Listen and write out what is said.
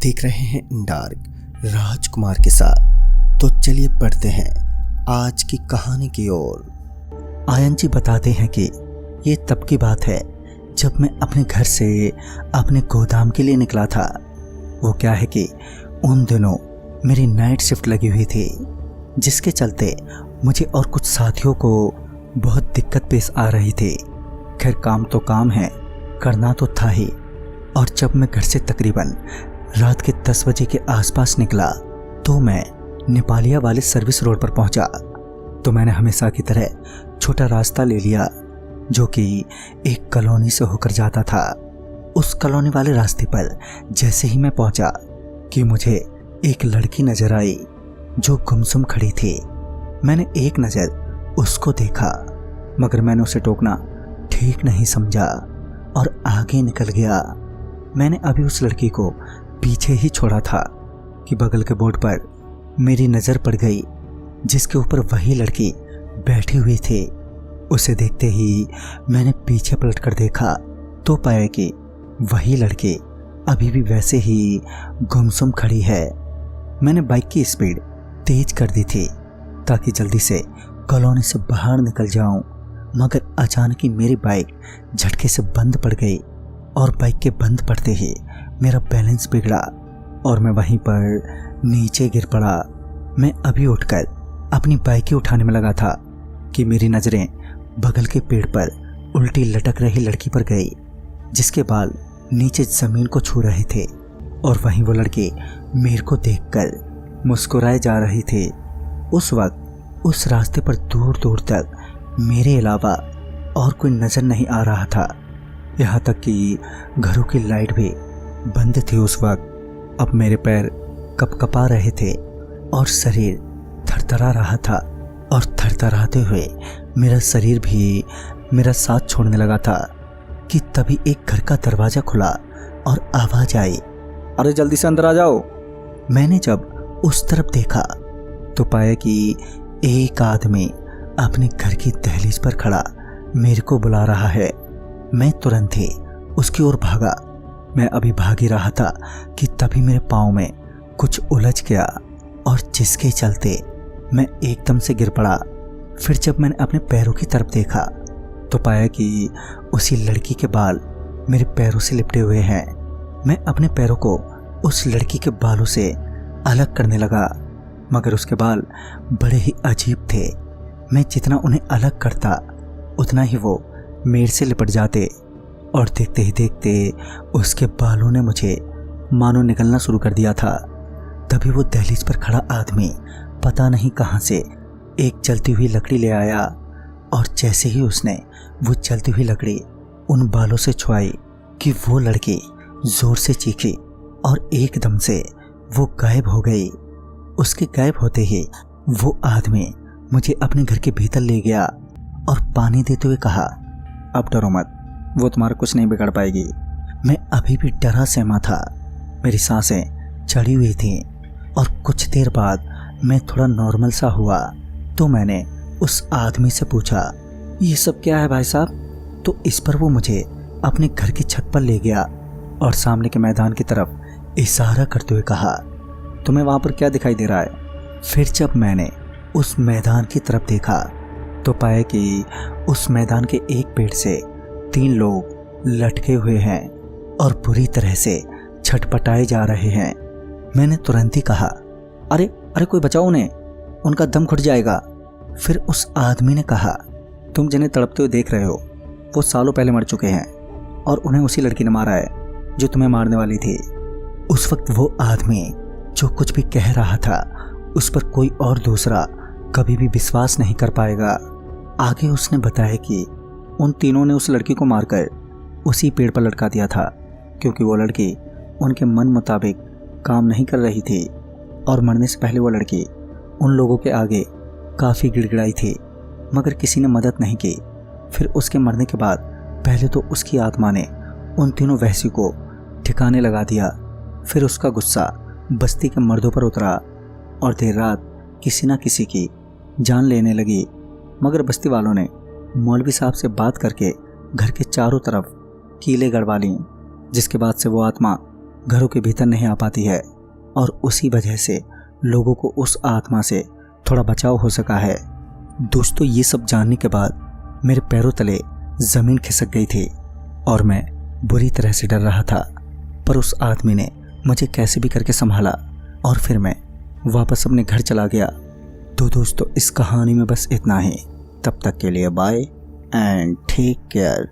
देख रहे हैं इन डार्क राजकुमार के साथ। तो चलिए पढ़ते हैं आज की कहानी की ओर। आयन जी बताते हैं कि ये तब की बात है जब मैं अपने घर से अपने गोदाम के लिए निकला था। वो क्या है कि उन दिनों मेरी नाइट शिफ्ट लगी हुई थी, जिसके चलते मुझे और कुछ साथियों को बहुत दिक्कत पेश आ रही थी। खैर काम तो काम है, करना तो था ही। और जब मैं घर से तकरीबन रात के 10 बजे के आसपास निकला तो मैं नेपालिया वाले सर्विस रोड पर पहुंचा। तो मैंने हमेशा की तरह छोटा रास्ता ले लिया जो कि एक कॉलोनी से होकर जाता था। उस कॉलोनी वाले रास्ते पर जैसे ही मैं पहुंचा कि मुझे एक लड़की नजर आई जो गुमसुम खड़ी थी। मैंने एक नज़र उसको देखा, मगर मैंने उसे टोकना ठीक नहीं समझा और आगे निकल गया। मैंने अभी उस लड़की को पीछे ही छोड़ा था कि बगल के बोर्ड पर मेरी नज़र पड़ गई, जिसके ऊपर वही लड़की बैठी हुई थी। उसे देखते ही मैंने पीछे पलटकर देखा तो पाया कि वही लड़की अभी भी वैसे ही गुमसुम खड़ी है। मैंने बाइक की स्पीड तेज कर दी थी ताकि जल्दी से कॉलोनी से बाहर निकल जाऊं, मगर अचानक ही मेरी बाइक झटके से बंद पड़ गई और बाइक के बंद पड़ते ही मेरा बैलेंस बिगड़ा और मैं वहीं पर नीचे गिर पड़ा। मैं अभी उठकर अपनी बाइक ही उठाने में लगा था कि मेरी नज़रें बगल के पेड़ पर उल्टी लटक रही लड़की पर गई, जिसके बाल नीचे ज़मीन को छू रहे थे। और वहीं वो लड़की मेरे को देखकर मुस्कुराए जा रही थी। उस वक्त उस रास्ते पर दूर दूर तक मेरे अलावा और कोई नज़र नहीं आ रहा था। यहाँ तक कि घरों की लाइट भी बंद थी उस वक्त। अब मेरे पैर कपकपा रहे थे और शरीर थरथरा रहा था, और थरथराते हुए मेरा शरीर भी मेरा साथ छोड़ने लगा था कि तभी एक घर का दरवाज़ा खुला और आवाज़ आई, अरे जल्दी से अंदर आ जाओ। मैंने जब उस तरफ देखा तो पाया कि एक आदमी अपने घर की दहलीज पर खड़ा मेरे को बुला रहा है। मैं तुरंत ही उसकी ओर भागा। मैं अभी भाग ही रहा था कि तभी मेरे पाँव में कुछ उलझ गया और जिसके चलते मैं एकदम से गिर पड़ा। फिर जब मैंने अपने पैरों की तरफ देखा तो पाया कि उसी लड़की के बाल मेरे पैरों से लिपटे हुए हैं। मैं अपने पैरों को उस लड़की के बालों से अलग करने लगा, मगर उसके बाल बड़े ही अजीब थे। मैं जितना उन्हें अलग करता उतना ही वो मेरे से लिपट जाते, और देखते ही देखते उसके बालों ने मुझे मानो निगलना शुरू कर दिया था। तभी वो दहलीज पर खड़ा आदमी पता नहीं कहाँ से एक जलती हुई लकड़ी ले आया, और जैसे ही उसने वो जलती हुई लकड़ी उन बालों से छुआई कि वो लड़की जोर से चीखी और एकदम से वो गायब हो गई। उसके गायब होते ही वो आदमी मुझे अपने घर के भीतर ले गया और पानी देते हुए कहा, अब डरो मत, वो तुम्हारा कुछ नहीं बिगाड़ पाएगी। मैं अभी भी डरा सहमा था, मेरी सांसें चढ़ी हुई थी, और कुछ देर बाद मैं थोड़ा नॉर्मल सा हुआ तो मैंने उस आदमी से पूछा, ये सब क्या है भाई साहब? तो इस पर वो मुझे अपने घर की छत पर ले गया और सामने के मैदान की तरफ इशारा करते हुए कहा, तुम्हें वहाँ पर क्या दिखाई दे रहा है? फिर जब मैंने उस मैदान की तरफ देखा तो पाया कि उस मैदान के एक पेड़ से 3 लोग लटके हुए हैं और बुरी तरह से छटपटाए जा रहे हैं। मैंने तुरंत ही कहा, अरे अरे कोई बचाओ उन्हें, उनका दम घुट जाएगा। फिर उस आदमी ने कहा, तुम जिन्हें तड़पते हुए देख रहे हो वो सालों पहले मर चुके हैं और उन्हें उसी लड़की ने मारा है जो तुम्हें मारने वाली थी। उस वक्त वो आदमी जो कुछ भी कह रहा था उस पर कोई और दूसरा कभी भी विश्वास नहीं कर पाएगा। आगे उसने बताया कि उन तीनों ने उस लड़की को मारकर उसी पेड़ पर लटका दिया था, क्योंकि वो लड़की उनके मन मुताबिक काम नहीं कर रही थी, और मरने से पहले वो लड़की उन लोगों के आगे काफ़ी गिड़गिड़ाई थी, मगर किसी ने मदद नहीं की। फिर उसके मरने के बाद पहले तो उसकी आत्मा ने उन तीनों वहशी को ठिकाने लगा दिया, फिर उसका गुस्सा बस्ती के मर्दों पर उतरा और देर रात किसी न किसी की जान लेने लगी। मगर बस्ती वालों ने मौलवी साहब से बात करके घर के चारों तरफ कीले गड़वा लीं, जिसके बाद से वो आत्मा घरों के भीतर नहीं आ पाती है और उसी वजह से लोगों को उस आत्मा से थोड़ा बचाव हो सका है। दोस्तों, ये सब जानने के बाद मेरे पैरों तले ज़मीन खिसक गई थी और मैं बुरी तरह से डर रहा था, पर उस आदमी ने मुझे कैसे भी करके संभाला और फिर मैं वापस अपने घर चला गया। तो दोस्तों, इस कहानी में बस इतना ही। तब तक के लिए बाय एंड टेक केयर।